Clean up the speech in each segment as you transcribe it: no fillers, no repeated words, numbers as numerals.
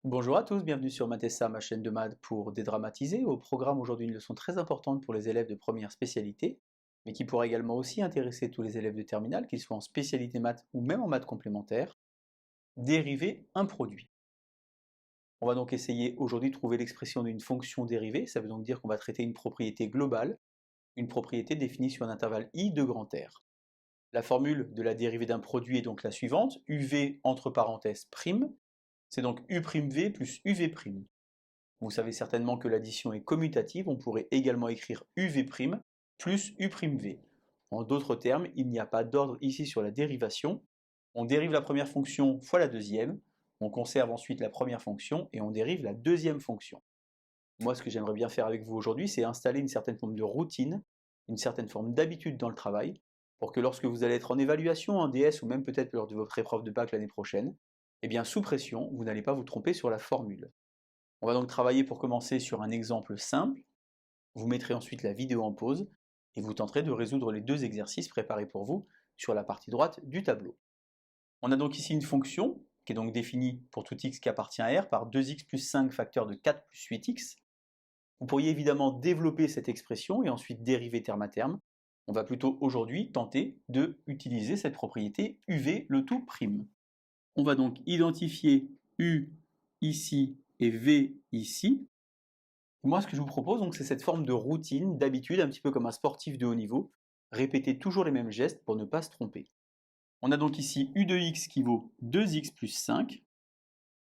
Bonjour à tous, bienvenue sur Mathessa, ma chaîne de maths pour dédramatiser. Au programme aujourd'hui une leçon très importante pour les élèves de première spécialité, mais qui pourra également aussi intéresser tous les élèves de terminale, qu'ils soient en spécialité maths ou même en maths complémentaires. Dériver un produit. On va donc essayer aujourd'hui de trouver l'expression d'une fonction dérivée, ça veut donc dire qu'on va traiter une propriété globale, une propriété définie sur un intervalle i de grand R. La formule de la dérivée d'un produit est donc la suivante, uv entre parenthèses prime, c'est donc u'v plus uv'. Vous savez certainement que l'addition est commutative, on pourrait également écrire uv' plus u'v. En d'autres termes, il n'y a pas d'ordre ici sur la dérivation. On dérive la première fonction fois la deuxième, on conserve ensuite la première fonction et on dérive la deuxième fonction. Moi, ce que j'aimerais bien faire avec vous aujourd'hui, c'est installer une certaine forme de routine, une certaine forme d'habitude dans le travail, pour que lorsque vous allez être en évaluation, en DS ou même peut-être lors de votre épreuve de bac l'année prochaine, eh bien sous pression, vous n'allez pas vous tromper sur la formule. On va donc travailler pour commencer sur un exemple simple. Vous mettrez ensuite la vidéo en pause et vous tenterez de résoudre les deux exercices préparés pour vous sur la partie droite du tableau. On a donc ici une fonction qui est donc définie pour tout x qui appartient à R par 2x plus 5 facteur de 4 plus 8x. Vous pourriez évidemment développer cette expression et ensuite dériver terme à terme. On va plutôt aujourd'hui tenter de utiliser cette propriété UV le tout prime. On va donc identifier U ici et V ici. Moi, ce que je vous propose, c'est cette forme de routine, d'habitude, un petit peu comme un sportif de haut niveau, répéter toujours les mêmes gestes pour ne pas se tromper. On a donc ici U de x qui vaut 2x plus 5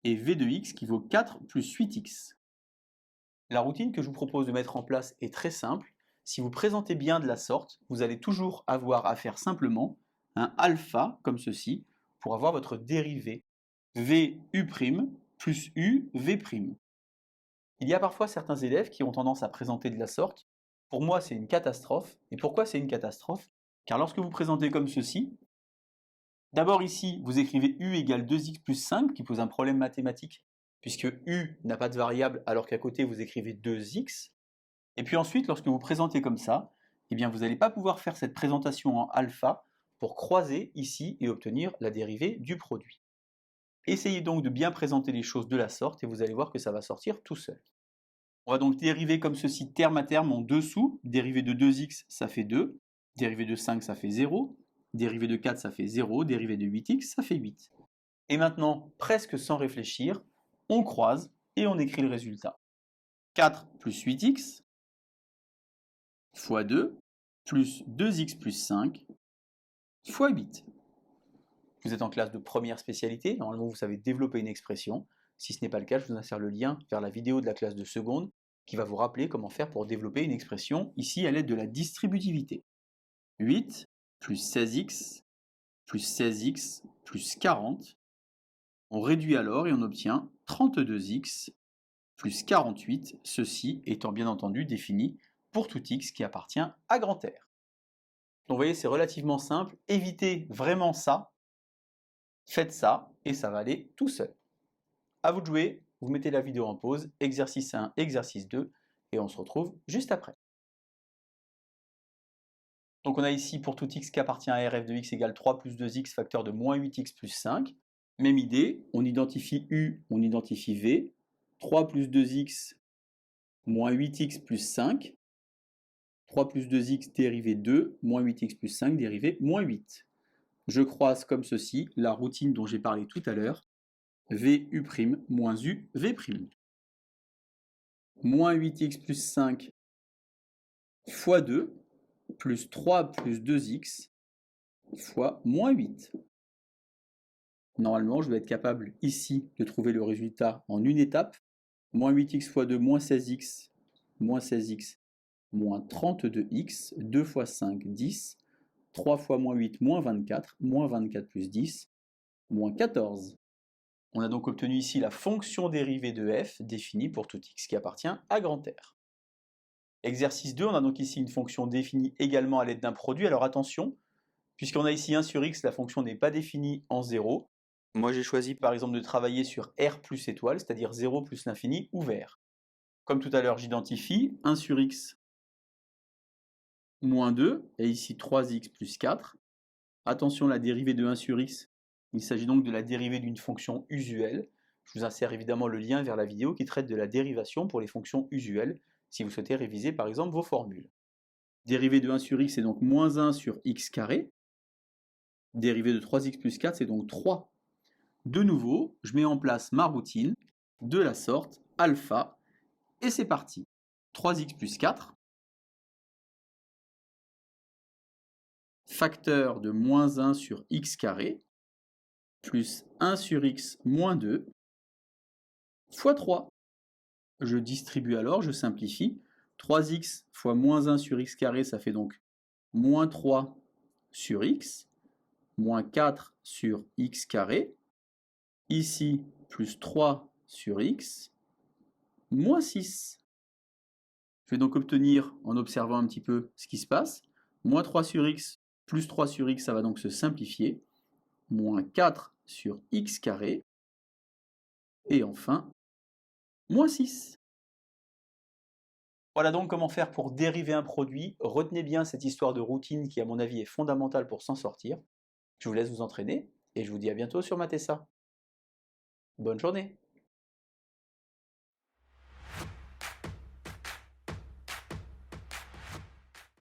et V de x qui vaut 4 plus 8x. La routine que je vous propose de mettre en place est très simple. Si vous présentez bien de la sorte, vous allez toujours avoir à faire simplement un alpha, comme ceci, pour avoir votre dérivé VU' plus UV'. Il y a parfois certains élèves qui ont tendance à présenter de la sorte. Pour moi, c'est une catastrophe. Et pourquoi c'est une catastrophe? Car lorsque vous présentez comme ceci, d'abord ici, vous écrivez U égale 2x plus 5, qui pose un problème mathématique, puisque U n'a pas de variable, alors qu'à côté, vous écrivez 2x. Et puis ensuite, lorsque vous présentez comme ça, eh bien, vous n'allez pas pouvoir faire cette présentation en alpha pour croiser ici et obtenir la dérivée du produit. Essayez donc de bien présenter les choses de la sorte et vous allez voir que ça va sortir tout seul. On va donc dériver comme ceci terme à terme en dessous. Dérivé de 2x, ça fait 2. Dérivé de 5, ça fait 0. Dérivé de 4, ça fait 0. Dérivé de 8x, ça fait 8. Et maintenant, presque sans réfléchir, on croise et on écrit le résultat. 4 plus 8x fois 2 plus 2x plus 5 fois 8. Vous êtes en classe de première spécialité, normalement vous savez développer une expression. Si ce n'est pas le cas, je vous insère le lien vers la vidéo de la classe de seconde qui va vous rappeler comment faire pour développer une expression, ici à l'aide de la distributivité. 8 plus 16x plus 16x plus 40. On réduit alors et on obtient 32x plus 48, ceci étant bien entendu défini pour tout x qui appartient à grand R. Donc vous voyez, c'est relativement simple. Évitez vraiment ça. Faites ça et ça va aller tout seul. À vous de jouer, vous mettez la vidéo en pause, exercice 1, exercice 2, et on se retrouve juste après. Donc on a ici pour tout x qui appartient à R, f de x égale 3 plus 2x facteur de moins 8x plus 5. Même idée, on identifie U, on identifie V. 3 plus 2x moins 8x plus 5. 3 plus 2x dérivé 2, moins 8x plus 5 dérivé moins 8. Je croise comme ceci la routine dont j'ai parlé tout à l'heure. VU' moins UV'. Moins 8x plus 5 fois 2 plus 3 plus 2x fois moins 8. Normalement, je dois être capable ici de trouver le résultat en une étape. Moins 8x fois 2, moins 16x, moins 16x, moins 32x, 2 fois 5, 10, 3 fois moins 8, moins 24 plus 10, moins 14. On a donc obtenu ici la fonction dérivée de f définie pour tout x qui appartient à grand R. Exercice 2, on a donc ici une fonction définie également à l'aide d'un produit. Alors attention, puisqu'on a ici 1 sur x, la fonction n'est pas définie en 0. Moi j'ai choisi par exemple de travailler sur R plus étoile, c'est-à-dire 0 plus l'infini ouvert. Comme tout à l'heure, j'identifie 1 sur x moins 2, et ici 3x plus 4. Attention, la dérivée de 1 sur x, il s'agit donc de la dérivée d'une fonction usuelle, Je vous insère évidemment le lien vers la vidéo qui traite de la dérivation pour les fonctions usuelles, si vous souhaitez réviser par exemple vos formules. Dérivé de 1 sur x, c'est donc moins 1 sur x carré. Dérivé de 3x plus 4, c'est donc 3. De nouveau, je mets en place ma routine de la sorte alpha, et c'est parti. 3x plus 4, facteur de moins 1 sur x carré, plus 1 sur x moins 2, fois 3. Je distribue alors, je simplifie. 3x fois moins 1 sur x carré, ça fait donc moins 3 sur x, moins 4 sur x carré. Ici, plus 3 sur x, moins 6. Je vais donc obtenir, en observant un petit peu ce qui se passe, moins 3 sur x plus 3 sur x, ça va donc se simplifier, moins 4 sur x carré, et enfin, moins 6. Voilà donc comment faire pour dériver un produit. Retenez bien cette histoire de routine qui, à mon avis, est fondamentale pour s'en sortir. Je vous laisse vous entraîner, et je vous dis à bientôt sur Matessa. Bonne journée!